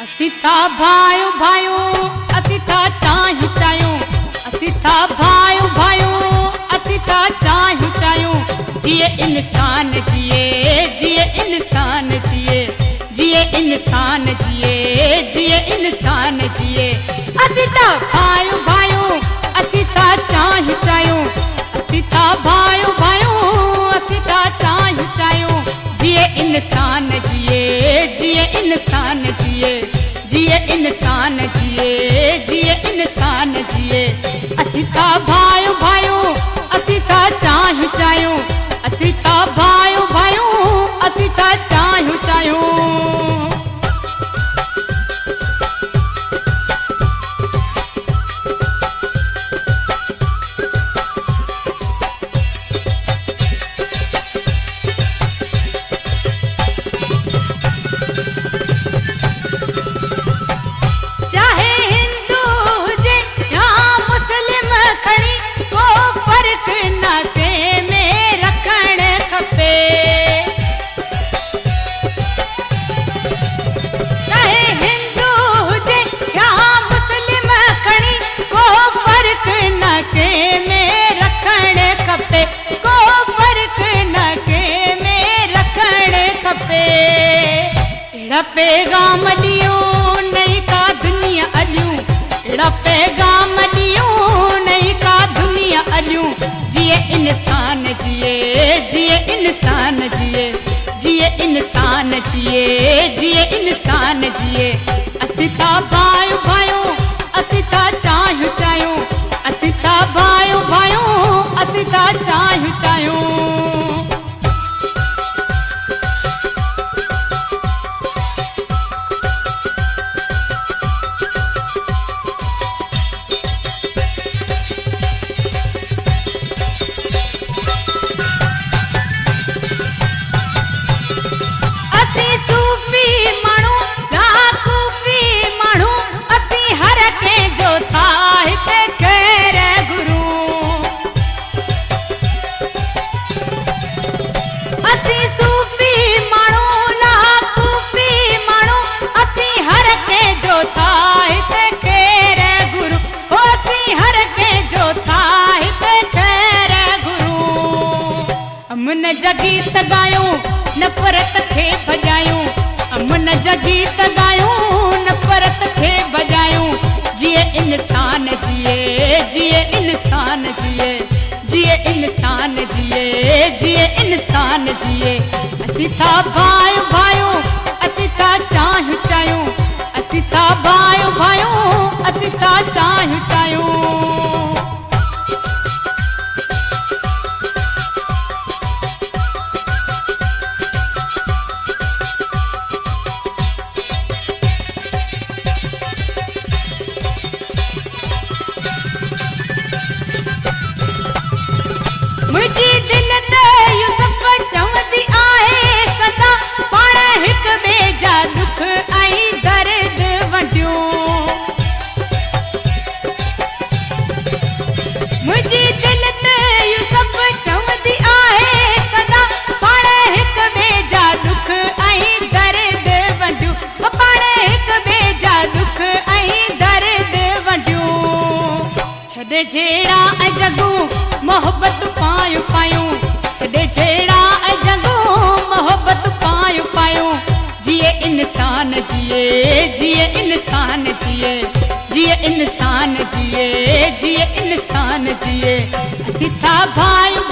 असी था भाइयों भाइयों असी था चायूं चायूं असी था भाइयों भाइयों असी था चायूं चायूं जिए इंसान जिए जिए इंसान जिए जिए इंसान जिए जिए इंसान जिए असी था भाइयों भाइयों असी था चायूं चायूं असी था भाइयों भाइयों असी था चायूं चायूं जिए इंसान जिए जिए इंसान जिए जिए इंसान जिए जिए इंसान जिए असी था भाइयों भाइयों असी था चायूं चायूं असी था भाइयों भाइयों असी था चायूं चायूं पैगाम दियो नहीं का दुनिया अलियूं एड़ा पैगाम दियो नहीं का दुनिया अलियूं जिए इंसान जिए जिए इंसान जिए जिए इंसान जिए जिए इंसान जिए असी था भाइयों भाइयों असी था चायूं चायूं असी था भाइयों भाइयों असी था चायूं चायूं गीत गायूं नफरत खे बजायूं अमन जा गीत गायूं नफरत खे बजायूं जिए इंसान जिए जिए इंसान जिए जिए इंसान जिए जिए इंसान जिए असी था भाइयों भाइयों असी था चायूं चायूं असी था भाइयों भाइयों असी था चायूं चायूं मुझी दिल ते यूसुफ चवंदी आहे सदा पाण हिक ॿिए जा दुख ऐं दर्द वंडियूं मुझी दिल ते यूसुफ चवंदी आहे सदा पाण हिक ॿिए जा दुख ऐं दर्द वंडियूं पाण हिक ॿिए जा दुख ऐं दर्द वंडियूं छॾे जहिड़ा ऐं जॻूं मोहब्बत पायूं पायूं छॾे जहिड़ा ऐं जॻूं मोहब्बत पायूं पायूं जिए इंसान जिए जिए इंसान जिए जिए इंसान जिए जिए इंसान जिए असी था भाइयों